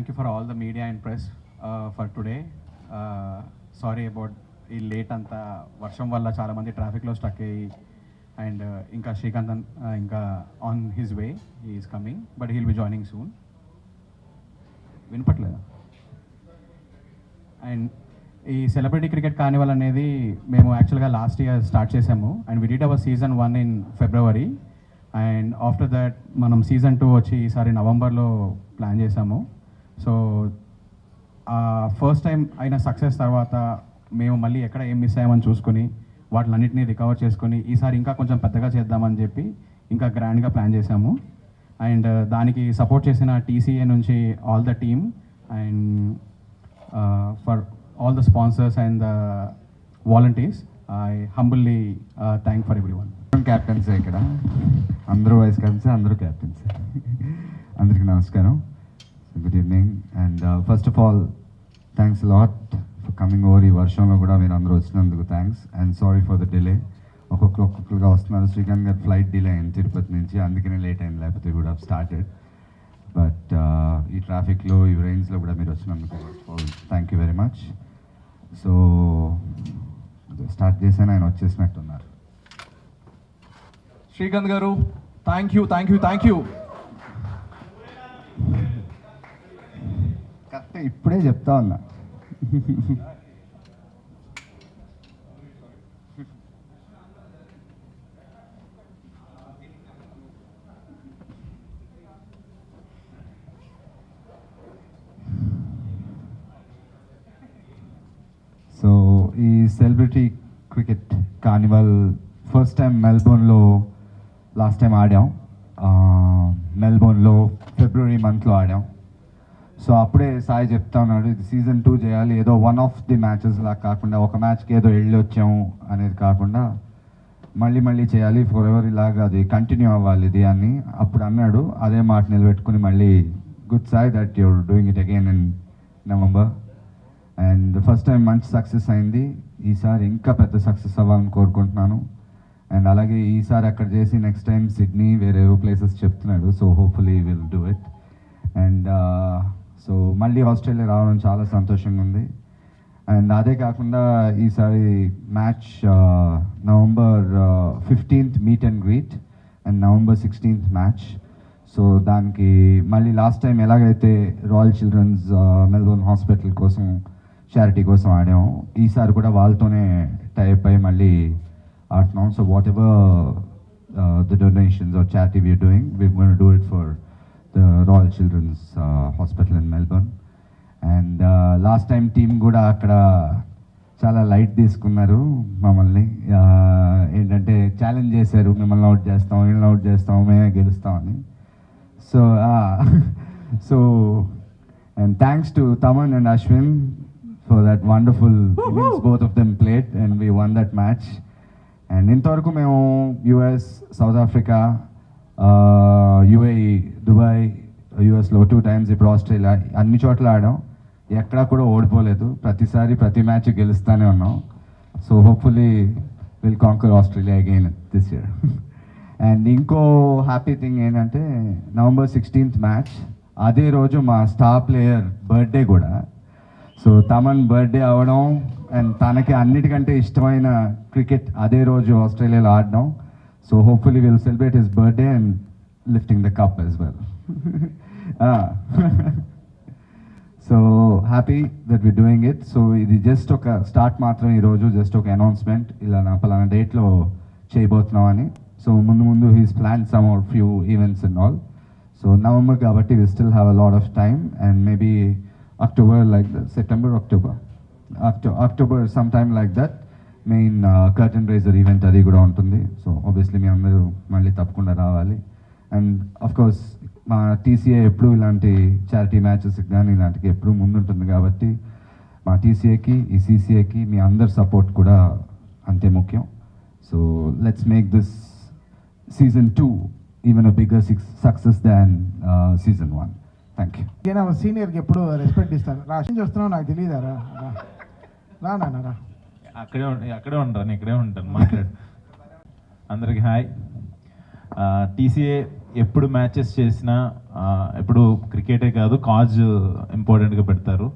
thank you for all the media and press for today. Sorry about ఈ late అంతా వర్షం వల్ల చాలామంది ట్రాఫిక్లో స్టక్ అయ్యి అండ్ ఇంకా శ్రీకాంత్ ఇంకా on his way he is coming but he'll be joining soon. వినపట్లేదా? అండ్ ఈ సెలబ్రిటీ క్రికెట్ కార్నివల్ అనేది మేము యాక్చువల్గా లాస్ట్ ఇయర్ స్టార్ట్ చేసాము and we did our season 1 in February and after that మనం సీజన్ 2 వచ్చి ఈసారి నవంబర్లో ప్లాన్ చేసాము. సో ఫస్ట్ టైం అయిన సక్సెస్ తర్వాత మేము మళ్ళీ ఎక్కడ ఏం మిస్ అయ్యామని చూసుకొని వాటిలన్నింటినీ రికవర్ చేసుకొని ఈసారి ఇంకా కొంచెం పెద్దగా చేద్దామని చెప్పి ఇంకా గ్రాండ్గా ప్లాన్ చేశాము. అండ్ దానికి సపోర్ట్ చేసిన టీసీఏ నుంచి all the team and for all the sponsors and the volunteers I humbly thank for every one. క్యాప్టెన్సే ఇక్కడ, అందరూ వైస్ క్యాప్టెన్సే, అందరూ క్యాప్టెన్సే. అందరికీ నమస్కారం, good evening. And first of all thanks lot for coming over. ఈ వర్షంలో కూడా మీరు అందరూ వచ్చినందుకు thanks and sorry for the delay. ఒక్కొక్కరుగా వస్తున్నారు. శ్రీకాంత్ గారు ఫ్లైట్ డిలే అయింది తిరుపతి నుంచి, అందుకనే లేట్ అయింది, లేకపోతే కూడా స్టార్టెడ్. బట్ ఈ ట్రాఫిక్లో ఈ రైన్స్లో కూడా మీరు వచ్చినందుకు first of all thank you very much. So start చేశాను, ఆయన వచ్చేసినట్టున్నారు. Srikanth garu thank you thank you thank you. Correct, ఇప్పుడే చెప్తా ఉన్నా. సో ఈ celebrity cricket carnival first time మెల్బోర్న్లో లాస్ట్ టైం ఆడాం. మెల్బోర్న్లో ఫిబ్రవరి మంత్లో ఆడాం. సో అప్పుడే సాయి చెప్తా ఉన్నాడు, ఇది సీజన్ 2 చేయాలి, ఏదో వన్ ఆఫ్ ది మ్యాచెస్ లా కాకుండా, ఒక మ్యాచ్కి ఏదో వెళ్ళి వచ్చాము అనేది కాకుండా మళ్ళీ చేయాలి, ఫర్ ఎవర్ ఇలాగా అది కంటిన్యూ అవ్వాలి ఇది అని అప్పుడు అన్నాడు. అదే మాట నిలబెట్టుకుని మళ్ళీ good Sai that your doing it again in November. And first time మంచి సక్సెస్ అయింది. ఈసారి ఇంకా పెద్ద సక్సెస్ అవ్వాలని కోరుకుంటున్నాను. అండ్ అలాగే ఈసారి అక్కడ చేసి నెక్స్ట్ టైం సిడ్నీ వేరేవో ప్లేసెస్ చెప్తున్నాడు. So hopefully will do it. And so మళ్ళీ ఆస్ట్రేలియా రావడం చాలా సంతోషంగా ఉంది. అండ్ అదే కాకుండా ఈసారి match November 15th meet and greet and November 16th match. So దానికి మళ్ళీ లాస్ట్ టైం ఎలాగైతే రాయల్ చిల్డ్రన్స్ మెల్బోర్న్ హాస్పిటల్ కోసం చారిటీ కోసం ఆడాము, ఈసారి కూడా వాళ్ళతోనే టైప్ అయ్యి మళ్ళీ ఆడుతున్నాం. So whatever the donations or charity we're doing, we're going to do it for the Royal Children's Hospital in Melbourne. And last time team కూడా అక్కడ చాలా లైట్ తీసుకున్నారు మమ్మల్ని. ఏంటంటే ఛాలెంజ్ చేశారు, మిమ్మల్ని అవుట్ చేస్తాం, వీళ్ళని అవుట్ చేస్తాం, మేమే గెలుస్తామని. So and thanks to Taman and Ashwin for that wonderful innings both of them played and we won that match. And ఇంతవరకు మేము US, south Africa, UAE, Dubai, యూఎస్లో 2 times, ఇప్పుడు ఆస్ట్రేలియా, అన్ని చోట్ల ఆడాం, ఎక్కడా కూడా ఓడిపోలేదు. ప్రతిసారి ప్రతి మ్యాచ్ గెలుస్తూనే ఉన్నాం. So hopefully will canker Australia again this year. And ఇంకో హ్యాపీ థింగ్ ఏంటంటే నవంబర్ 16th మ్యాచ్, అదే రోజు మా స్టార్ ప్లేయర్ బర్త్డే కూడా. సో తమన్ బర్త్డే అవ్వడం అండ్ తనకి అన్నిటికంటే ఇష్టమైన క్రికెట్ అదే రోజు ఆస్ట్రేలియాలో ఆడడం. So hopefully we'll celebrate his birthday and lifting the cup as well. So happy that we're doing it. So ఇది జస్ట్ ఒక స్టార్ట్ మాత్రం, ఈరోజు జస్ట్ ఒక అనౌన్స్మెంట్, ఇలా నా పలానా డేట్లో చేయబోతున్నాం అని. సో ముందు he's plan some or few events and all. So November కాబట్టి we still have a lot of time and maybe October like that, September, October sometime like that main curtain raiser event అది కూడా ఉంటుంది. So obviously మీ అందరూ మళ్ళీ తప్పకుండా రావాలి. And of course మా TCA ఎప్పుడు ఇలాంటి చారిటీ మ్యాచెస్కి కానీ ఇలాంటికి ఎప్పుడు ముందుంటుంది కాబట్టి మా టీసీఏకి, ఈ సీసీఏకి మీ అందరి సపోర్ట్ కూడా అంతే ముఖ్యం. So let's make this season 2 even a bigger success than season 1. Thank you. నేను సీనియర్కి ఎప్పుడు రెస్పెక్ట్ ఇస్తాను. రాష్ట్రం చూస్తున్నావు, నాకు తెలియదారా? రా అక్కడే ఉంటాను, ఇక్కడే ఉంటాను, మాట్లాడు. అందరికి హాయ్. టీసీఏ ఎప్పుడు మ్యాచెస్ చేసినా ఎప్పుడు క్రికెటే కాదు కాజ్ ఇంపార్టెంట్గా పెడతారు.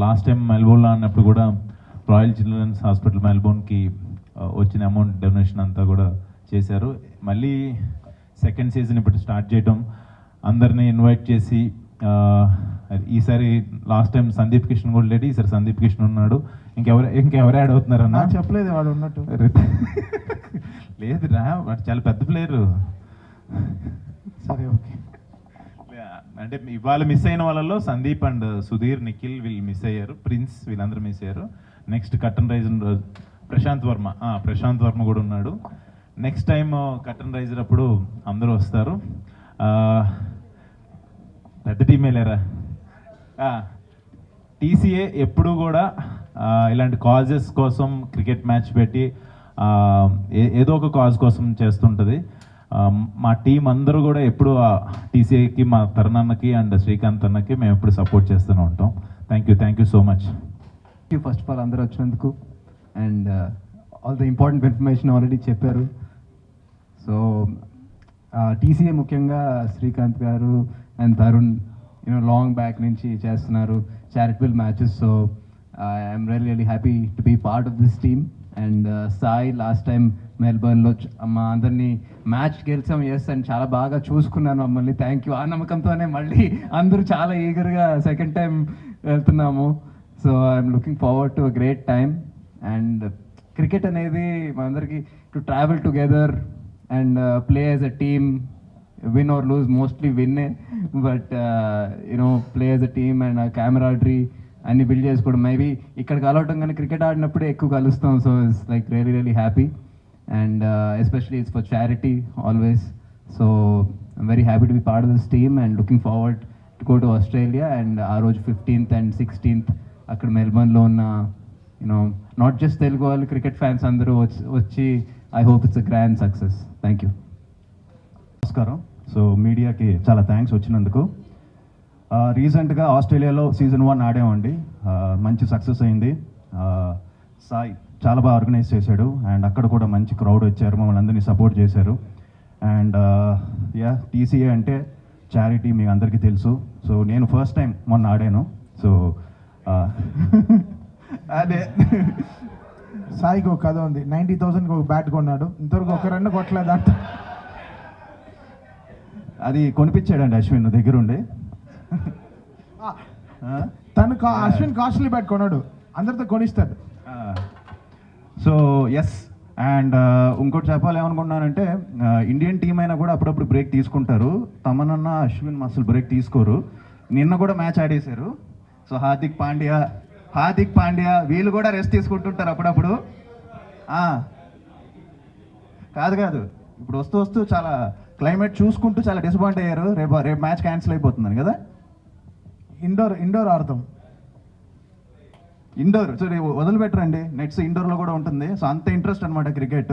లాస్ట్ టైం మెల్బోర్న్లో అన్నప్పుడు కూడా రాయల్ చిల్డ్రన్స్ హాస్పిటల్ మెల్బోర్న్కి వచ్చిన అమౌంట్ డొనేషన్ అంతా కూడా చేశారు. మళ్ళీ సెకండ్ సీజన్ ఇప్పుడు స్టార్ట్ చేయటం, అందరినీ ఇన్వైట్ చేసి ఈసారి లాస్ట్ టైం సందీప్ కిషన్ కూడా లేడు, ఈసారి సందీప్ కిషన్ ఉన్నాడు. ఇంకెవరు యాడ్ అవుతున్నారన్నా? చెప్పలేదు వాడు ఉన్నట్టు. లేదురా, వాడు చాలా పెద్ద ప్లేయరు. సరే ఓకే. అంటే ఇవాళ మిస్ అయిన వాళ్ళలో సందీప్ అండ్ సుధీర్, నిఖిల్ వీళ్ళు మిస్ అయ్యారు, ప్రిన్స్ వీళ్ళందరూ మిస్ అయ్యారు. నెక్స్ట్ కటన్ రైజర్ ప్రశాంత్ వర్మ కూడా ఉన్నాడు. నెక్స్ట్ టైం కటన్ రైజర్ అప్పుడు అందరూ వస్తారు. పెద్ద టీమే లేరా. టీసీఏ ఎప్పుడు కూడా ఇలాంటి కాజెస్ కోసం క్రికెట్ మ్యాచ్ పెట్టి ఏదో ఒక కాజ్ కోసం చేస్తుంటుంది. మా టీం అందరూ కూడా ఎప్పుడు టీసీఏకి, మా తరుణన్నకి అండ్ శ్రీకాంత్ అన్నకి మేము ఎప్పుడు సపోర్ట్ చేస్తూనే ఉంటాం. Thank you so much. First of all అందరూ వచ్చినందుకు and all the important information already చెప్పారు. సో టీసీఏ ముఖ్యంగా Srikanth garu and Tarun long back నుంచి చేస్తున్నారు charitable matches. So I'm really happy to be part of this team. And Sai last time మెల్బర్న్లో మా అందరినీ match గెలిచాం, ఎస్, అండ్ చాలా బాగా చూసుకున్నాను మమ్మల్ని. Thank you. ఆ నమ్మకంతోనే మళ్ళీ అందరూ చాలా ఈగర్గా సెకండ్ టైం వెళ్తున్నాము. So I'm looking forward to a great time. And cricket అనేది మనందరికీ to travel together and play as a team, win or lose, mostly విన్నే, but play as a team and camaraderie అన్ని build చేసుకోవడం. Maybe ఇక్కడ కలవటం కానీ cricket ఆడినప్పుడే ఎక్కువ కలుస్తాం. So it's like really happy and especially it's for charity always. So I'm very happy to be part of this team and looking forward to go to Australia. And ఆ రోజు 15th and 16th అక్కడ మెల్బర్న్లో ఉన్న not just Telugu వాళ్ళు, cricket fans అందరూ వచ్చి I hope it's a grand success. Thank you. నమస్కారం. So మీడియాకి చాలా థ్యాంక్స్ వచ్చినందుకు. రీసెంట్గా ఆస్ట్రేలియాలో సీజన్ 1 ఆడామండి. మంచి సక్సెస్ అయింది. సాయి చాలా బాగా ఆర్గనైజ్ చేశాడు అండ్ అక్కడ కూడా మంచి క్రౌడ్ వచ్చారు, మమ్మల్ని అందరినీ సపోర్ట్ చేశారు. అండ్ టీసీఏ అంటే చారిటీ మీకు అందరికీ తెలుసు. సో నేను ఫస్ట్ టైం మొన్న ఆడాను. సో అదే సాయికి ఒక కథ ఉంది. 90,000కి ఒక బ్యాట్ కొన్నాడు, ఇంతవరకు ఒక రన్ కొట్టలేదు అంట. అది కొనిపించాడండి అశ్విన్ దగ్గరుండి. తను అశ్విన్ కాస్ట్లీ బ్యాట్ కొన్నాడు, అందరితో కొనిస్తాడు. సో ఎస్, అండ్ ఇంకోటి చెప్పాలి ఏమనుకుంటున్నానంటే ఇండియన్ టీం అయినా కూడా అప్పుడప్పుడు బ్రేక్ తీసుకుంటారు. తమనన్న అశ్విన్ అసలు బ్రేక్ తీసుకోరు. నిన్న కూడా మ్యాచ్ ఆడేశారు. సో హార్దిక్ పాండ్యా వీళ్ళు కూడా రెస్ట్ తీసుకుంటుంటారు అప్పుడప్పుడు. కాదు ఇప్పుడు వస్తూ చాలా క్లైమేట్ చూసుకుంటూ చాలా డిసప్పాయింట్ అయ్యారు. రేపు మ్యాచ్ క్యాన్సిల్ అయిపోతుందని కదా. ఇండోర్ ఆడతాం. ఇండోర్ సో వదిలిపెట్టరండి, నెట్స్ ఇండోర్లో కూడా ఉంటుంది. సో అంత ఇంట్రెస్ట్ అనమాట cricket.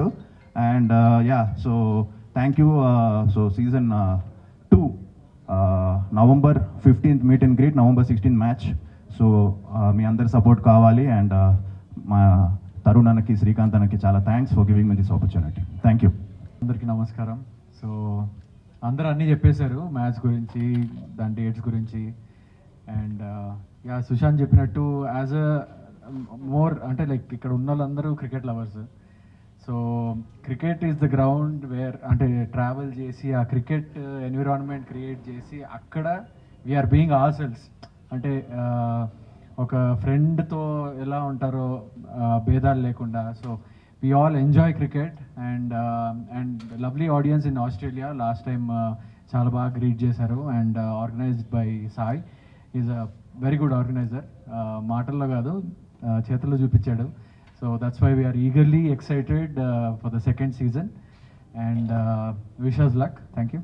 And so thank you. So season 2 November 15th meet and greet, November 16th match. So మీ అందరి సపోర్ట్ కావాలి. అండ్ మా తరుణ్ అన్నకి, శ్రీకాంత్ అన్నకి చాలా thanks for giving me this opportunity. Thank you. అందరికీ నమస్కారం. సో అందరూ అన్నీ చెప్పేశారు మ్యాచ్ గురించి, దాని డేట్స్ గురించి. అండ్ సుశాంత్ చెప్పినట్టు యాజ్ అ మోర్ అంటే లైక్ ఇక్కడ ఉన్న వాళ్ళందరూ cricket lovers. So cricket is the ground where అంటే ట్రావెల్ చేసి ఆ క్రికెట్ ఎన్విరాన్మెంట్ క్రియేట్ చేసి అక్కడ వీఆర్ బీయింగ్ అవర్ సెల్స్. అంటే ఒక ఫ్రెండ్తో ఎలా ఉంటారో భేదాలు లేకుండా. So we all enjoy cricket and lovely audience in Australia last time చాలా బాగా గ్రీట్ చేశారు. And organized by Sai. Is a very good organizer. మాటల్లో కాదు చేతుల్లో చూపించాడు. So that's why we're eagerly excited for the second season and wish us luck. Thank you.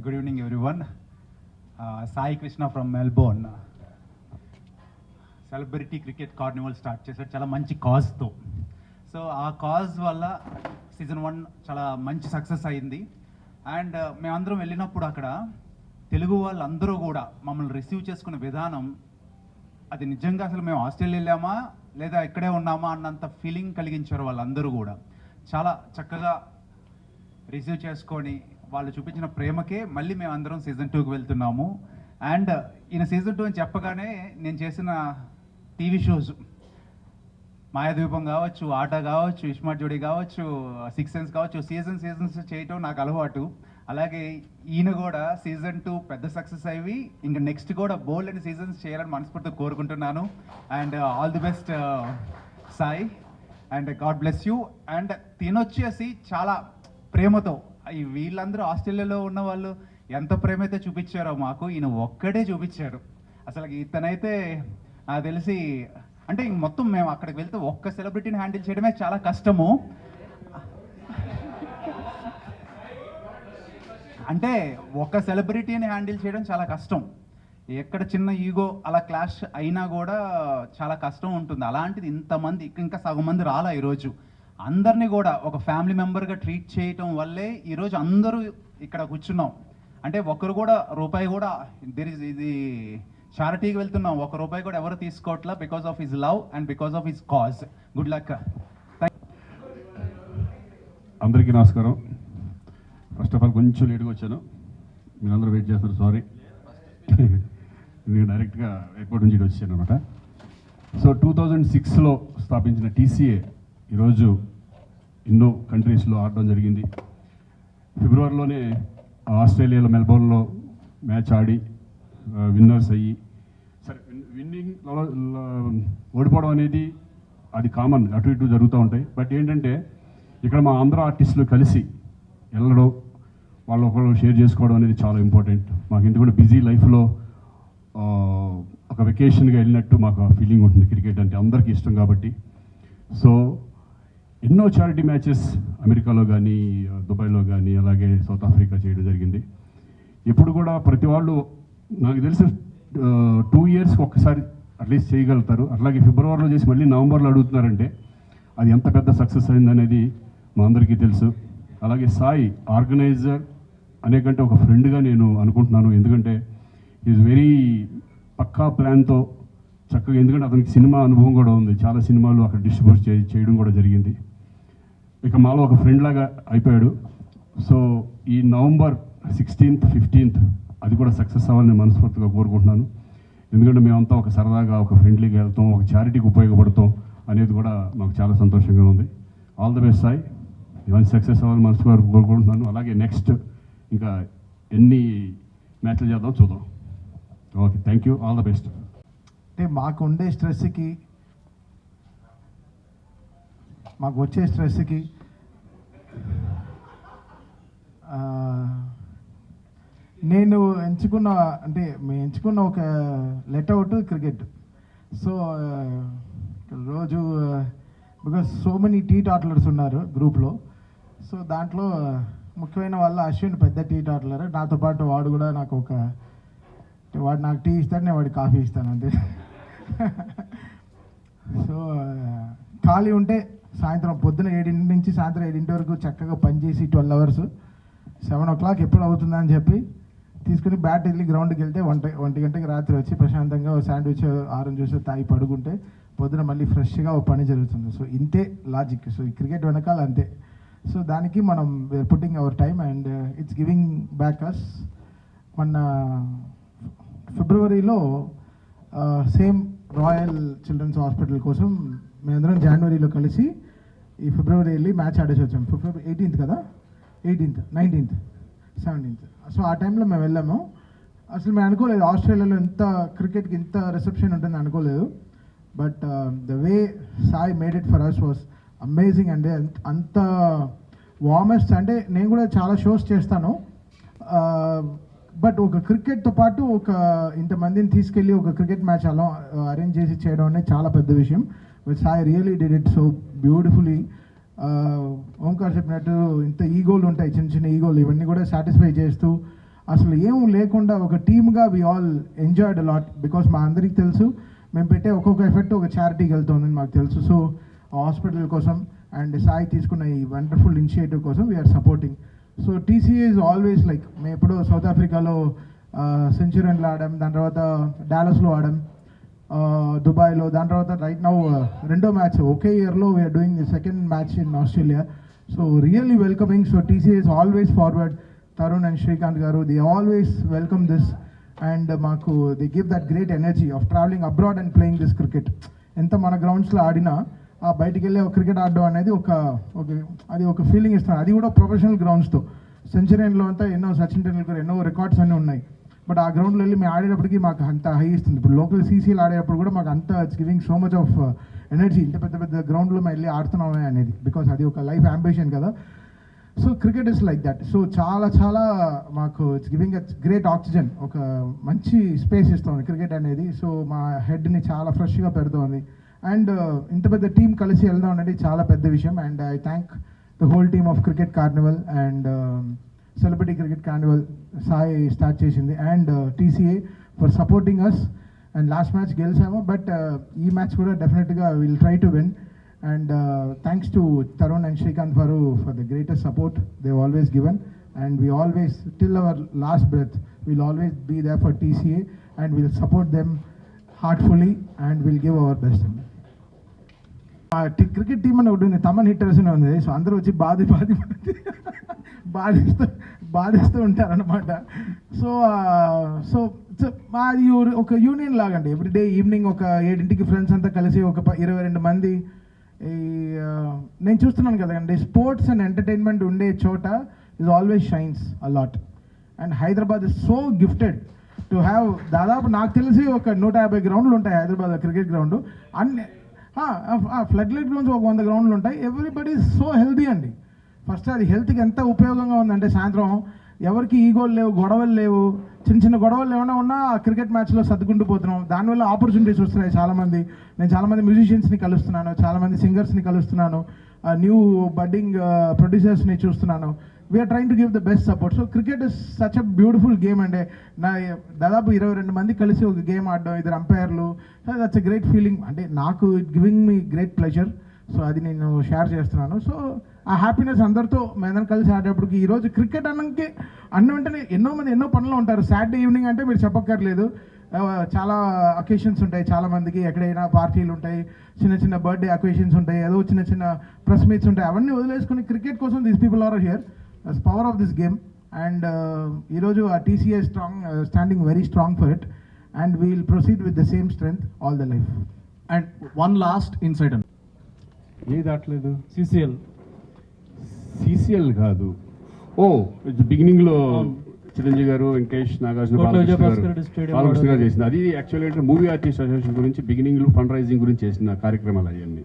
Good evening everyone. Sai Krishna from Melbourne. Celebrity cricket carnival start చేశారు చాలా మంచి కాజ్తో. So ఆ cause వల్ల సీజన్ 1 చాలా మంచి సక్సెస్ అయింది. And మేమందరం వెళ్ళినప్పుడు అక్కడ తెలుగు వాళ్ళందరూ కూడా మమ్మల్ని రిసీవ్ చేసుకునే విధానం, అది నిజంగా అసలు మేము ఆస్ట్రేలియా వెళ్ళామా లేదా ఇక్కడే ఉన్నామా అన్నంత ఫీలింగ్ కలిగించారు వాళ్ళందరూ కూడా. చాలా చక్కగా రిసీవ్ చేసుకొని వాళ్ళు చూపించిన ప్రేమకే మళ్ళీ మేము అందరం సీజన్ 2కి వెళ్తున్నాము. అండ్ ఈయన సీజన్ 2 అని చెప్పగానే నేను చేసిన టీవీ షోస్ మాయాద్వీపం కావచ్చు, ఆట కావచ్చు, ఇస్మార్ట్ జోడీ కావచ్చు, 6 సెన్స్ కావచ్చు, సీజన్స్ చేయటం నాకు అలవాటు. అలాగే ఈయన కూడా సీజన్ 2 పెద్ద సక్సెస్ అయ్యి ఇంకా నెక్స్ట్ కూడా బోల్డ్ అండ్ సీజన్స్ చేయాలని మనస్ఫూర్తిగా కోరుకుంటున్నాను. And all the best Sai, and God bless you. And తినొచ్చేసి చాలా ప్రేమతో వీళ్ళందరూ ఆస్ట్రేలియాలో ఉన్న వాళ్ళు ఎంత ప్రేమ అయితే చూపించారో మాకు ఈయన ఒక్కడే చూపించారు. అసలు ఇతనైతే నాకు తెలిసి అంటే మొత్తం మేము అక్కడికి వెళ్తే ఒక్క సెలబ్రిటీని హ్యాండిల్ చేయడమే చాలా కష్టము. అంటే ఒక సెలబ్రిటీని హ్యాండిల్ చేయడం చాలా కష్టం. ఎక్కడ చిన్న ఈగో అలా క్లాష్ అయినా కూడా చాలా కష్టం ఉంటుంది. అలాంటిది ఇంతమంది ఇంకా సగం మంది రాలా ఈరోజు. అందరినీ కూడా ఒక ఫ్యామిలీ మెంబర్గా ట్రీట్ చేయటం వల్లే ఈరోజు అందరూ ఇక్కడ కూర్చున్నాం. అంటే ఒక్కరు కూడా రూపాయి కూడా ఇది చారిటీకి వెళ్తున్నాం, ఒక రూపాయి కూడా ఎవరు తీసుకోవట్లా, because of his love and because of his cause. Good luck. అందరికీ నమస్కారం. ఫస్ట్ ఆఫ్ ఆల్ కొంచెం లేట్గా వచ్చాను, మీరందరూ వెయిట్ చేస్తారు, సారీ. నేను డైరెక్ట్గా ఎయిర్పోర్ట్ నుంచి వచ్చాను అనమాట. సో 2006లో స్థాపించిన టీసీఏ ఈరోజు ఎన్నో కంట్రీస్లో ఆడడం జరిగింది. ఫిబ్రవరిలోనే ఆస్ట్రేలియాలో మెల్బోర్న్లో మ్యాచ్ ఆడి విన్నర్స్ అయ్యి, సరే విన్నింగ్ ఓడిపోవడం అనేది అది కామన్, అటు ఇటు జరుగుతూ ఉంటాయి. బట్ ఏంటంటే ఇక్కడ మా ఆంధ్ర ఆర్టిస్టులు కలిసి వెళ్ళడం, వాళ్ళు ఒకళ్ళు షేర్ చేసుకోవడం అనేది చాలా ఇంపార్టెంట్. మాకు ఎందుకంటే బిజీ లైఫ్లో ఒక వెకేషన్గా వెళ్ళినట్టు మాకు ఆ ఫీలింగ్ ఉంటుంది. క్రికెట్ అంటే అందరికీ ఇష్టం కాబట్టి. సో ఎన్నో చారిటీ మ్యాచెస్ అమెరికాలో కానీ, దుబాయ్లో కానీ, అలాగే సౌత్ ఆఫ్రికా చేయడం జరిగింది. ఎప్పుడు కూడా ప్రతి వాళ్ళు నాకు తెలిసి 2 ఇయర్స్కి ఒక్కసారి అట్లీస్ట్ చేయగలుగుతారు. అట్లాగే ఫిబ్రవరిలో చేసి మళ్ళీ నవంబర్లో అడుగుతున్నారంటే అది ఎంత పెద్ద సక్సెస్ అయిందనేది మా అందరికీ తెలుసు. అలాగే సాయి ఆర్గనైజర్ అనేకంటే ఒక ఫ్రెండ్గా నేను అనుకుంటున్నాను. ఎందుకంటే ఈజ్ వెరీ పక్కా ప్లాన్తో చక్కగా, ఎందుకంటే అతనికి సినిమా అనుభవం కూడా ఉంది, చాలా సినిమాలు అక్కడ డిస్ట్రిబ్యూట్ చేయడం కూడా జరిగింది. ఇక మాలో ఒక ఫ్రెండ్ లాగా అయిపోయాడు. సో ఈ నవంబర్ 16th, 15th అది కూడా సక్సెస్ అవ్వాలని మనస్ఫూర్తిగా కోరుకుంటున్నాను. ఎందుకంటే మేమంతా ఒక సరదాగా, ఒక ఫ్రెండ్లీగా వెళ్తాం, ఒక చారిటీకి ఉపయోగపడతాం అనేది కూడా మాకు చాలా సంతోషంగా ఉంది. ఆల్ ది బెస్ట్ సాయి, ఇవన్నీ సక్సెస్ అవ్వాలని మనస్ఫూర్తిగా కోరుకుంటున్నాను. అలాగే నెక్స్ట్ ఇంకా ఎన్ని మ్యాచ్లు చేద్దాం చూద్దాం. Okay, thank you, all the best. అంటే మాకు ఉండే స్ట్రెస్కి, మాకు వచ్చే స్ట్రెస్కి నేను ఎంచుకున్న, అంటే మేము ఎంచుకున్న ఒక లెట్అవుట్ క్రికెట్. సో రోజు బికాస్ సో మెనీ టీ టాట్లర్స్ ఉన్నారు గ్రూప్లో. సో దాంట్లో ముఖ్యమైన వాళ్ళ అశ్విన్ పెద్ద టీ టాట్లర్. నాతో పాటు వాడు కూడా నాకు వాడు నాకు టీ ఇస్తాడు, నేను వాడికి కాఫీ ఇస్తాను అంతే. సో ఖాళీ ఉంటే సాయంత్రం పొద్దున 7 నుంచి సాయంత్రం 7 వరకు చక్కగా పనిచేసి 12 hours, 7 o'clock ఎప్పుడు అవుతుందని చెప్పి తీసుకుని బ్యాట్ వెళ్ళి గ్రౌండ్కి వెళ్తే 1 గంటకి రాత్రి వచ్చి ప్రశాంతంగా శాండ్విచ్, ఆరెంజ్ జ్యూస్ తాగి పడుకుంటే పొద్దున మళ్ళీ ఫ్రెష్గా ఓ పని జరుగుతుంది. సో ఇంతే లాజిక్. సో ఈ క్రికెట్ వెనకాల అంతే. సో దానికి మనం we're putting our time and it's giving back us. మన ఫిబ్రవరిలో సేమ్ రాయల్ చిల్డ్రన్స్ హాస్పిటల్ కోసం మేమందరం జనవరిలో కలిసి ఈ ఫిబ్రవరి వెళ్ళి మ్యాచ్ ఆడేసి వచ్చాం. ఫిబ్రవరి 18th కదా, 18th, 19th, 17th. సో ఆ టైంలో మేము వెళ్ళాము. అసలు మేము అనుకోలేదు ఆస్ట్రేలియాలో ఇంత క్రికెట్కి ఇంత రిసెప్షన్ ఉంటుంది అనుకోలేదు. But the way Sai made it for us was amazing. అంటే అంత వార్మెస్ట్. అంటే నేను కూడా చాలా షోస్ చేస్తాను, బట్ ఒక క్రికెట్తో పాటు ఒక ఇంతమందిని తీసుకెళ్ళి ఒక క్రికెట్ మ్యాచ్ అలా అరేంజ్ చేసి చేయడం అనేది చాలా పెద్ద విషయం. But Sai really did it so beautifully. Omkar చెప్పినట్టు ఇంత ఈగోలు ఉంటాయి, చిన్న చిన్న ఈగోలు, ఇవన్నీ కూడా సాటిస్ఫై చేస్తూ అసలు ఏం లేకుండా ఒక టీమ్గా we all enjoyed lot. Because మా అందరికీ తెలుసు మేము పెట్టే ఒక్కొక్క ఎఫెక్ట్ ఒక చారిటీకి వెళ్తుందని మాకు తెలుసు. సో హాస్పిటల్ కోసం అండ్ సాయి తీసుకున్న ఈ వండర్ఫుల్ ఇనిషియేటివ్ కోసం we're supporting. So TCA is always like, మేము ఎప్పుడో సౌత్ ఆఫ్రికాలో సెంచురీన్లో ఆడాం, దాని తర్వాత డాలస్లో ఆడాం, దుబాయ్లో, దాని తర్వాత రైట్ నౌ 2వ మ్యాచ్ ఒకే ఇయర్లో we're doing the 2nd match in Australia. So really welcoming. So TCA is always forward. Tarun and Shrikant garu, they always welcome this, and maku they give that great energy of traveling abroad and playing this cricket. ఎంత మన గ్రౌండ్స్లో ఆడినా ఆ బయటికి వెళ్ళి ఒక cricket ఆడడం అనేది అది ఒక ఫీలింగ్ ఇస్తుంది. అది కూడా ప్రొఫెషనల్ గ్రౌండ్స్తో. సెంచరీన్లో అంతా ఎన్నో సచిన్ టెండూల్కర్ ఎన్నో రికార్డ్స్ అన్నీ ఉన్నాయి. బట్ ఆ గ్రౌండ్లో వెళ్ళి మేము ఆడేటప్పటికి మాకు అంత హై ఇస్తుంది. ఇప్పుడు లోకల్ సీసీలు ఆడేటప్పుడు కూడా మాకు అంత it's giving so much of energy. ఇంత పెద్ద పెద్ద గ్రౌండ్లో మేము వెళ్ళి ఆడుతున్నామే అనేది, బికాస్ అది ఒక లైఫ్ అంబిషన్ కదా. So cricket is like that. So చాలా మాకు it's giving a great oxygen, ఒక మంచి స్పేస్ ఇస్తుంది క్రికెట్ అనేది. సో మా హెడ్ని చాలా ఫ్రెష్గా పెడుతోంది. అండ్ ఇంత పెద్ద టీం కలిసి వెళ్దాం అనేది చాలా పెద్ద విషయం. And I thank the whole team of cricket carnival and celebrity cricket carnival Sai start చేసింది, and TCA for supporting us. And last match గెలిచాము, బట్ ఈ మ్యాచ్ కూడా డెఫినెట్గా will try to win. And thanks to Tarun and Shrikant for the greatest support they've always given, and we always, till our last breath, we'll always be there for TCA, and we'll support them heartfully, and we'll give our best. Cricket team అని ఒకటి Thaman hitters అని ఉంది. So అందరూ వచ్చి బాధిస్తూ ఉంటారనమాట. So మాది ఒక union లాగండి. ఎవ్రీడే ఈవినింగ్ ఒక 7ంటికి ఫ్రెండ్స్ అంతా కలిసి ఒక 22 మంది నేను చూస్తున్నాను కదండి, స్పోర్ట్స్ అండ్ ఎంటర్టైన్మెంట్ ఉండే చోట is always shines a lot. And Hyderabad is so gifted to have, దాదాపు నాకు తెలిసి ఒక 150 గ్రౌండ్లు ఉంటాయి హైదరాబాద్ క్రికెట్ గ్రౌండ్. అన్ని ఫ్లడ్ లైట్ గ్రౌండ్స్ ఒక 100 గ్రౌండ్లు ఉంటాయి. ఎవ్రీబడి ఈజ్ సో హెల్దీ అండి. ఫస్ట్ అది హెల్త్కి ఎంత ఉపయోగంగా ఉందంటే, సాయంత్రం ఎవరికి ఈగోలు లేవు, గొడవలు లేవు. చిన్న గొడవలు ఏమైనా ఉన్నా ఆ క్రికెట్ మ్యాచ్లో సర్దుకుంటూ పోతున్నాం. దానివల్ల ఆపర్చునిటీస్ వస్తున్నాయి చాలామంది. నేను చాలామంది మ్యూజిషియన్స్ని కలుస్తున్నాను, చాలామంది సింగర్స్ని కలుస్తున్నాను, న్యూ బడ్డింగ్ ప్రొడ్యూసర్స్ని చూస్తున్నాను. We're trying to give the best support. So cricket is such a beautiful game అండి. దాదాపు 22 మంది కలిసి ఒక గేమ్ ఆడడం, 2 అంపైర్లు, దట్స్ అ గ్రేట్ ఫీలింగ్. అంటే నాకు it giving me great pleasure. So అది నేను షేర్ చేస్తున్నాను. సో ఆ హ్యాపీనెస్ అందరితో మేమందరం కలిసి ఆడేటప్పటికి, ఈరోజు క్రికెట్ అన్న వెంటనే ఎన్నో పనులు ఉంటారు. సాటర్డే ఈవినింగ్ అంటే మీరు చెప్పక్కర్లేదు, చాలా అకేషన్స్ ఉంటాయి చాలామందికి. ఎక్కడైనా పార్టీలు ఉంటాయి, చిన్న బర్త్డే అకేషన్స్ ఉంటాయి, ఏదో చిన్న ప్రెస్ మీట్స్ ఉంటాయి. అవన్నీ వదిలేసుకుని క్రికెట్ కోసం these people are here. That's power of this game. And ఈరోజు ఆ TCA standing very strong for it, and we will proceed with the same strength all the life. And one last insight అండి. ఏది దాటలేదు? CCL కాదు. బిగినింగ్లో చిరంజీవి గారు, వెంకటేష్, నాగార్జున, బాలకృష్ణ గారు చేసింది. అది యాక్చువల్గా అంటే మూవీ ఆర్టిస్ట్ అసోసియేషన్ గురించి బిగినింగ్లో ఫండ్ రైజింగ్ గురించి చేసిన కార్యక్రమాలు అవన్నీ.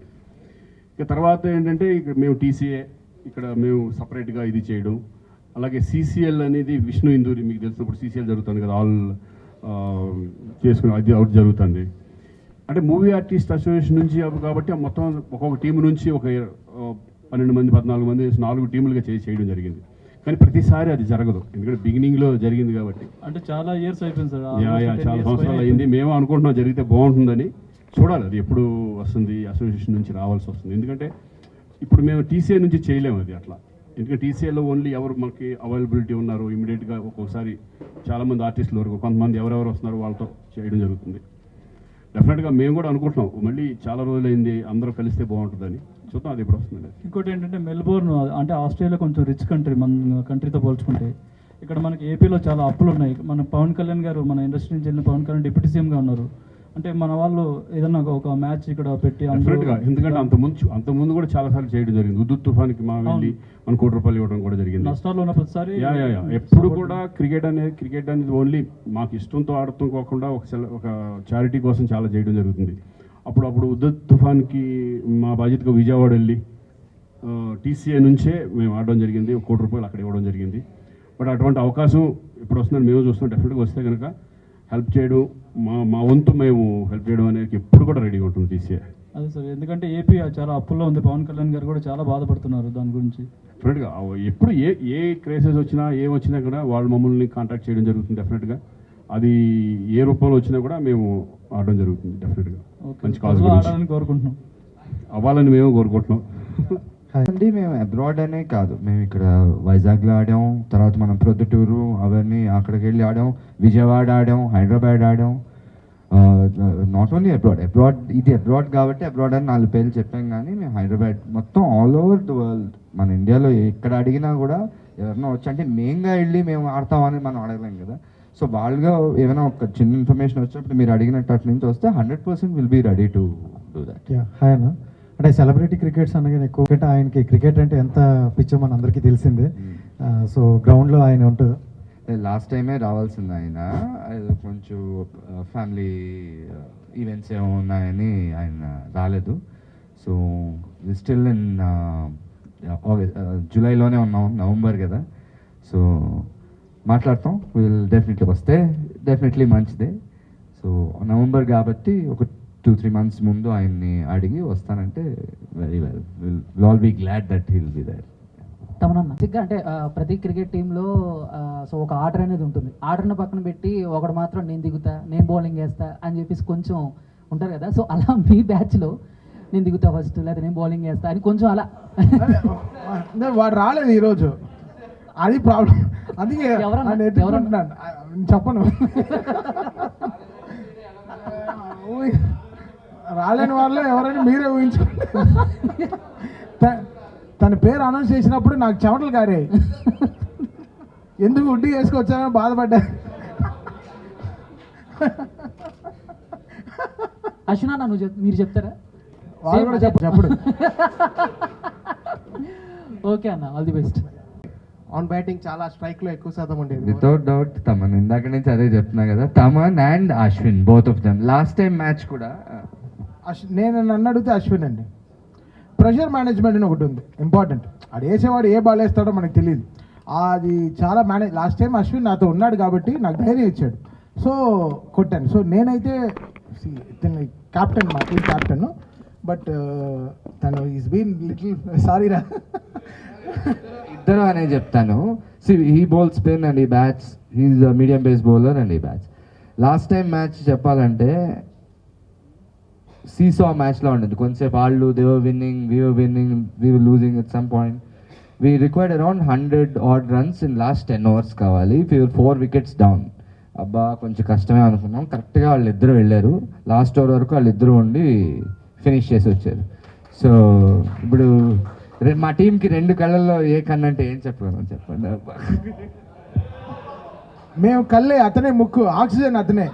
ఇక తర్వాత ఏంటంటే ఇక్కడ మేము టీసీఏ, ఇక్కడ మేము సపరేట్గా ఇది చేయడం. అలాగే CCL అనేది విష్ణు ఇందూరి, మీకు తెలిసినప్పుడు CCL జరుగుతుంది కదా, ఆల్ చేసుకుని అది అవుట్ జరుగుతుంది. అంటే మూవీ ఆర్టిస్ట్ అసోసియేషన్ నుంచి కాబట్టి మొత్తం ఒక్కొక్క టీం నుంచి ఒక 12 మంది 14 మంది 4 టీములుగా చేయడం జరిగింది. కానీ ప్రతిసారి అది జరగదు, ఎందుకంటే బిగినింగ్లో జరిగింది కాబట్టి. అంటే చాలా ఇయర్స్ అయిపోయింది సార్. చాలా సంవత్సరాలు అయింది. మేము అనుకుంటున్నాం జరిగితే బాగుంటుందని. చూడాలి అది ఎప్పుడు వస్తుంది, అసోసియేషన్ నుంచి రావాల్సి వస్తుంది. ఎందుకంటే ఇప్పుడు మేము టీసీఏ నుంచి చేయలేము అది అట్లా. ఎందుకంటే టీసీఏలో ఓన్లీ ఎవరు మనకి అవైలబిలిటీ ఉన్నారు ఇమీడియట్గా ఒక్కొక్కసారి చాలామంది ఆర్టిస్టులు వరకు కొంతమంది ఎవరెవరు వస్తున్నారో వాళ్ళతో చేయడం జరుగుతుంది. డెఫినెట్గా మేము కూడా అనుకుంటున్నాం మళ్ళీ చాలా రోజులైంది అందరూ కలిస్తే బాగుంటుందని. చూద్దాం అది ఎప్పుడు వస్తుంది. ఇంకోటి ఏంటంటే మెల్బోర్న్ అంటే ఆస్ట్రేలియా కొంచెం రిచ్ కంట్రీ మన కంట్రీతో పోల్చుకుంటే. ఇక్కడ మనకి ఏపీలో చాలా అప్పులు ఉన్నాయి. మన పవన్ కళ్యాణ్ గారు, మన ఇండస్ట్రీ నుంచి వెళ్ళిన పవన్ కళ్యాణ్ డిప్యూటీ సీఎంగా ఉన్నారు. అంటే మన వాళ్ళు ఏదన్నా ఒక మ్యాచ్ ఇక్కడ పెట్టి, ఎందుకంటే అంతకుముందు కూడా చాలాసార్లు చేయడం జరిగింది. ఉద్దు తుఫాన్కి మా వెళ్ళి మన ₹1 కోటి ఇవ్వడం కూడా జరిగింది. నష్టాలు ఉన్న ప్రతిసారి ఎప్పుడు కూడా క్రికెట్ అనేది ఓన్లీ మాకు ఇష్టంతో ఆడుతూ కాకుండా ఒక చారిటీ కోసం చాలా చేయడం జరుగుతుంది. అప్పుడు ఉద్దు తుఫాన్కి మా బాధ్యతగా విజయవాడ వెళ్ళి టీసీఏ నుంచే మేము ఆడడం జరిగింది. ₹1 కోటి అక్కడ ఇవ్వడం జరిగింది. బట్ అటువంటి అవకాశం ఇప్పుడు వస్తుందని మేము చూస్తాం. డెఫినెట్గా వస్తే కనుక హెల్ప్ చేయడం, మా వంతు మేము హెల్ప్ చేయడం అనేది ఎప్పుడు కూడా రెడీగా ఉంటుంది టీసీఏ. అదే సార్, ఎందుకంటే ఏపీ చాలా అప్పుల్లో ఉంది. పవన్ కళ్యాణ్ గారు కూడా చాలా బాధపడుతున్నారు దాని గురించి. డెఫినెట్గా ఎప్పుడు ఏ క్రైసిస్ వచ్చినా ఏమొచ్చినా కూడా వాళ్ళు మమ్మల్ని కాంటాక్ట్ చేయడం జరుగుతుంది. డెఫినెట్గా అది ఏ రూపంలో వచ్చినా కూడా మేము ఆడడం జరుగుతుంది. డెఫినెట్గా మంచి కాజ్ కోరుకుంటున్నాం, అవ్వాలని మేము కోరుకుంటున్నాం. అండి మేము అబ్రాడ్ అనే కాదు, మేము ఇక్కడ వైజాగ్లో ఆడాం, తర్వాత మనం ప్రొద్దుటూరు అవన్నీ అక్కడికి వెళ్ళి ఆడాం, విజయవాడ ఆడాం, హైదరాబాద్ ఆడాం. నాట్ ఓన్లీ అబ్రాడ్ ఇది అబ్రాడ్ కాబట్టి అబ్రాడ్ అని 4 పేర్లు చెప్పాం. కానీ మేము హైదరాబాద్ మొత్తం ఆల్ ఓవర్ ద వరల్డ్, మన ఇండియాలో ఎక్కడ అడిగినా కూడా ఎవరైనా వచ్చి అంటే మెయిన్గా వెళ్ళి మేము ఆడతామని మనం అడగలేం కదా. సో వాళ్ళుగా ఏమైనా ఒక చిన్న ఇన్ఫర్మేషన్ వచ్చినప్పుడు మీరు అడిగినట్టు అటు నుంచి వస్తే 100% will be ready to do that. Hi అన్న. అంటే సెలబ్రిటీ క్రికెట్స్ అనగానే ఎక్కువ అంటే ఆయనకి క్రికెట్ అంటే ఎంత పిచ్చో మన అందరికీ తెలిసిందే. సో గ్రౌండ్లో ఆయన ఉంటుంది. లాస్ట్ టైమే రావాల్సింది ఆయన, ఏదో కొంచెం ఫ్యామిలీ ఈవెంట్స్ ఏమో ఉన్నాయని ఆయన రాలేదు. సో స్టిల్ ఇన్ జూలైలోనే ఉన్నాం, నవంబర్ కదా. సో మాట్లాడతాం, విల్ డెఫినెట్లీ వస్తే డెఫినెట్లీ మంచిదే. సో నవంబర్ కాబట్టి ఒక 2-3 months ముందు ఆయన్ని అడిగి వస్తానంటే very well, will all be glad that he'll be there. తమనన్న బేసిక్గా అంటే ప్రతి క్రికెట్ టీంలో సో ఒక ఆర్డర్ అనేది ఉంటుంది. ఆర్డర్ని పక్కన పెట్టి ఒకడు మాత్రం నేను దిగుతా, నేను బౌలింగ్ వేస్తా అని చెప్పేసి కొంచెం ఉంటారు కదా. సో అలా మీ బ్యాచ్లో నేను దిగుతా ఫస్ట్, లేదా నేను బౌలింగ్ వేస్తా అని కొంచెం అలా వాడు రాలేదు ఈరోజు, అది ప్రాబ్లం. అందుకే ఎవరన్నా చెప్పను, రాలేని వాళ్ళు ఎవరైనా మీరే ఊహించుకోండి. తన పేరు అనౌన్స్ చేసినప్పుడు నాకు చెమటలు కారాయి, ఎందుకు ఉడ్డి వేసుకొచ్చానని బాధపడ్డా. అశ్వినా మీరు చెప్తారా? వాళ్ళు కూడా చెప్పడు. ఓకే అన్న, all the best. On batting చాలా స్ట్రైక్లో ఎక్కువ శాతం ఉండేది. వితౌట్ డౌట్ తమన్, ఇందాక నుంచి అదే చెప్తున్నా కదా, Thaman and Ashwin, both of them. Last time match కూడా నేను నన్ను అడిగితే అశ్విన్ అండి. ప్రెషర్ మేనేజ్మెంట్ అని ఒకటి ఉంది ఇంపార్టెంట్. ఆడు వేసేవాడు ఏ బాల్ వేస్తాడో మనకు తెలియదు, అది చాలా లాస్ట్ టైం అశ్విన్ నాతో ఉన్నాడు కాబట్టి నాకు ధైర్యం ఇచ్చాడు, సో కొట్టాను. సో నేనైతే క్యాప్టెన్, మా టీం క్యాప్టెన్, బట్ తను ఈస్ బీన్ లిటిల్ సారీ రా. ఇద్దరు అనే చెప్తాను. He bowl spin and he bats, he's medium pace bowler and he bats. Last time match చెప్పాలంటే సీసా మ్యాచ్లో ఉండేది. కొంచెంసేపు వాళ్ళు they were winning, we were losing at some point. We required around 100 odd runs in last 10 overs కావాలి. 4 wickets down. అబ్బా కొంచెం కష్టమే అనుకున్నాం. కరెక్ట్గా వాళ్ళిద్దరూ వెళ్ళారు, లాస్ట్ ఓవర్ వరకు వాళ్ళిద్దరూ ఉండి ఫినిష్ చేసి వచ్చారు. సో ఇప్పుడు మా టీంకి 2 కళ్ళల్లో ఏ కన్ను అంటే ఏం చెప్పగలం చెప్పండి. మేము కళ్ళే, అతనే ముక్కు, ఆక్సిజన్ అతనే.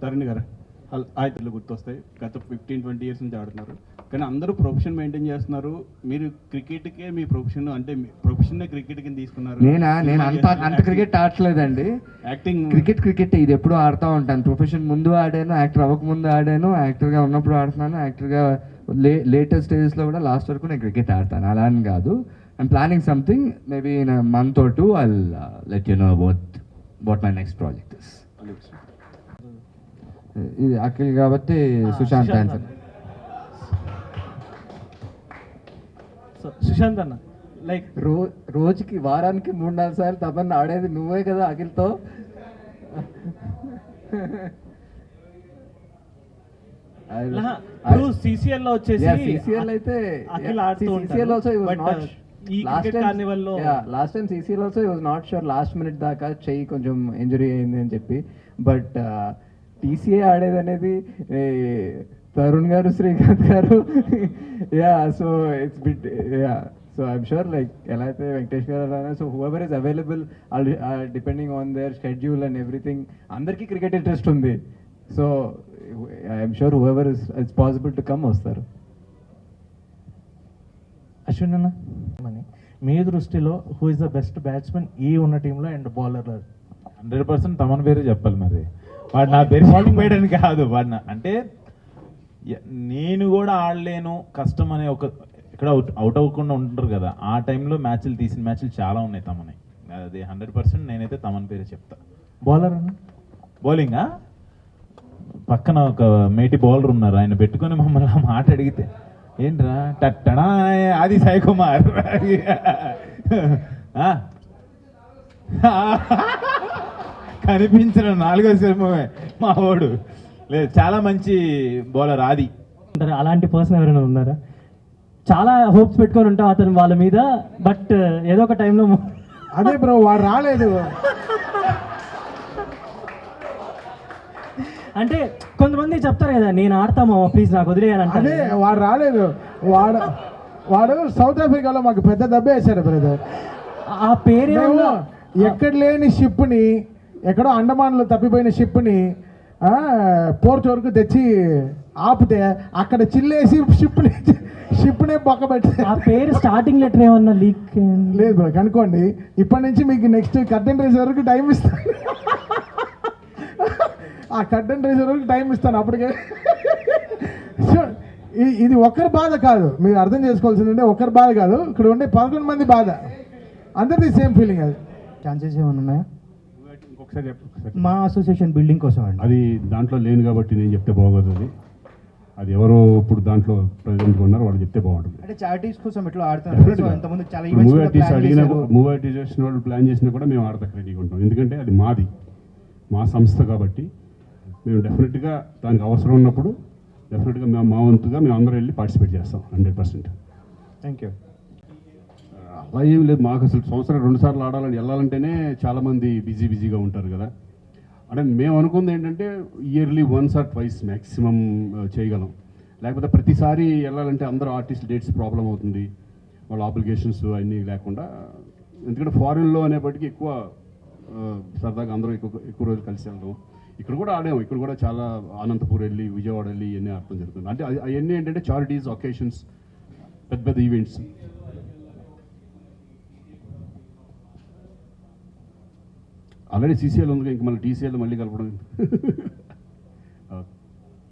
తరుణ్ గారు ఆయతలు గుర్తొస్తాయి. గత 15-20 years నుంచి ఆడుతున్నారు, కానీ అందరూ ప్రొఫెషన్ మెయింటైన్ చేస్తున్నారు. మీరు క్రికెట్కే మీ ప్రొఫెషన్ అంటే ప్రొఫెషన్ క్రికెట్ కింద తీసుకున్నారు. నేను అంత క్రికెట్ ఆడలేదండి. యాక్టింగ్ క్రికెట్ ఇది ఎప్పుడు ఆడుతూ ఉంటాను. ప్రొఫెషన్ ముందు ఆడాను, యాక్టర్ అవ్వక ముందు ఆడాను, యాక్టర్గా ఉన్నప్పుడు ఆడుతున్నాను, యాక్టర్గా లేటెస్ట్ స్టేజెస్లో కూడా లాస్ట్ వరకు నేను క్రికెట్ ఆడతాను. అలా అని కాదు. I'm planning something, maybe in a month or 2 I'll let you know about my next project is. ఇది అఖిల్ కాబట్టి సుశాంత్ ఆన్సర్. సుశాంత్ అన్న, లైక్ రోజుకి వారానికి 3-4 సార్లు తపన్న ఆడేది నువ్వే కదా అఖిల్తో. CCL లో వచ్చేసి CCL అయితే అఖిల్ ఆడుతూ CCL also he was not ఈ క్రికెట్ కార్నివల్ లో last time CCL also he was not sure last minute దాకా చెయ్యి కొంచెం ఇంజరీ అయింది అని చెప్పి. బట్ TCA ఆడేది అనేది తరుణ్ గారు, శ్రీకాంత్ గారు, so it's bit so I'm sure like ఎలా అయితే వెంకటేష్ గారు అలా, so whoever is available depending on their schedule and everything, అందరికీ క్రికెట్ ఇంట్రెస్ట్ ఉంది. So I'm sure whoever it's possible to come వస్తారు. అశ్విన్ అన్న, మీ దృష్టిలో who is the best batsmen ఈ ఉన్న టీంలో అండ్ బౌలర్లో? 100% తమన్ పేరు చెప్పాలి. మరి వాడు నా పేరు బౌలింగ్ వేయడానికి కాదు, వాడిన అంటే నేను కూడా ఆడలేను కష్టం అనే ఒక ఇక్కడ అవుట్ అవ్వకుండా ఉంటారు కదా, ఆ టైంలో తీసిన మ్యాచ్లు చాలా ఉన్నాయి తమని. అది 100% నేనైతే తమన్ పేరు చెప్తా. బౌలర్ అన్న? బౌలింగా పక్కన ఒక మేటి బౌలర్ ఉన్నారు, ఆయన పెట్టుకొని మమ్మల్ని ఆ మాట అడిగితే ఏంట్రా టట్టడా అది సాయి కుమార్ కనిపించిన 4వ సినిమా మా వాడు. లేదు, చాలా మంచి బౌలర్ ఆది. అలాంటి పర్సన్ ఎవరైనా ఉన్నారా? చాలా హోప్స్ పెట్టుకొని ఉంటాం అతను వాళ్ళ మీద, బట్ ఏదో ఒక టైంలో అదే బ్రో వాడు రాలేదు. అంటే కొంతమంది చెప్తారు కదా, నేను ఆడతామా ప్లీజ్ నాకు వదిలేయాలంటే. అదే వాడు రాలేదు. వాడు సౌత్ ఆఫ్రికాలో మాకు పెద్ద దెబ్బ వేశాడు బ్రదర్. ఆ పేరేమో ఎక్కడ లేని షిప్ని, ఎక్కడో అండమాన్లో తప్పిపోయిన షిప్ని పోర్ట్ వరకు తెచ్చి ఆపితే అక్కడ చిల్లేసి షిప్నే పక్కబెట్టి. ఆ పేరు స్టార్టింగ్ లెటర్ ఏమన్నా లీక్ లేదు బ్రో, కనుక్కోండి. ఇప్పటి నుంచి మీకు నెక్స్ట్ కర్టెన్ రైజ్ వరకు టైం ఇస్తాను. ఆ కర్టెన్ రైజ్ వరకు టైం ఇస్తాను అప్పటికే. సో ఇది ఒకరి బాధ కాదు, మీరు అర్థం చేసుకోవాల్సిందంటే ఒకరి బాధ కాదు, ఇక్కడ ఉండే 11 మంది బాధ, అందరిది సేమ్ ఫీలింగ్. అది ఛాన్సెస్ ఏమైనా ఉన్నాయా? ఇంకొకసారి చెప్పు. మా అసోసియేషన్ బిల్డింగ్ కోసం అండి. అది దాంట్లో లేను కాబట్టి నేను చెప్తే బాగోదు. అది ఎవరో ఇప్పుడు దాంట్లో ప్రెసిడెంట్గా ఉన్నారు, వాళ్ళు చెప్తే బాగుంటుంది. అంటే చారిటీస్ కోసం ఎట్లా ఆడుతున్నారు? ఇంతకుముందు చాలా మూవీ ఆర్టిస్ట్ అడిగినా, మూవీ ఆర్టిస్ట్ చేసిన వాళ్ళు ప్లాన్ చేసినా కూడా మేము ఆడతాం రెడీగా ఉంటాం. ఎందుకంటే అది మాది, మా సంస్థ కాబట్టి మేము డెఫినెట్గా దానికి అవసరం ఉన్నప్పుడు డెఫినెట్గా మేము మా వంతుగా మేము అందరం వెళ్ళి పార్టిసిపేట్ చేస్తాం 100%. Thank you. అలా ఏం లేదు, మాకు అసలు సంవత్సరం 2 సార్లు ఆడాలని వెళ్ళాలంటేనే చాలామంది బిజీగా ఉంటారు కదా. అంటే మేము అనుకుంది ఏంటంటే ఇయర్లీ 1 or 2 మ్యాక్సిమం చేయగలం. లేకపోతే ప్రతిసారి వెళ్ళాలంటే అందరూ ఆర్టిస్ట్ డేట్స్ ప్రాబ్లం అవుతుంది, వాళ్ళ ఆబ్లిగేషన్స్ అన్నీ లేకుండా. ఎందుకంటే ఫారిన్లో అనేప్పటికీ ఎక్కువ సరదాగా అందరూ ఎక్కువ రోజులు కలిసి వెళ్దాం. ఇక్కడ కూడా ఆడాము, ఇక్కడ కూడా చాలా అనంతపూర్ వెళ్ళి, విజయవాడ వెళ్ళి ఇవన్నీ ఆడటం జరుగుతుంది. అంటే అవన్నీ ఏంటంటే చారిటీస్, ఒకేషన్స్, పెద్ద పెద్ద ఈవెంట్స్. ఆల్రెడీ సీసీఎల్ ఉంది, ఇంక మళ్ళీ టీసీఎల్ మళ్ళీ కలపడం.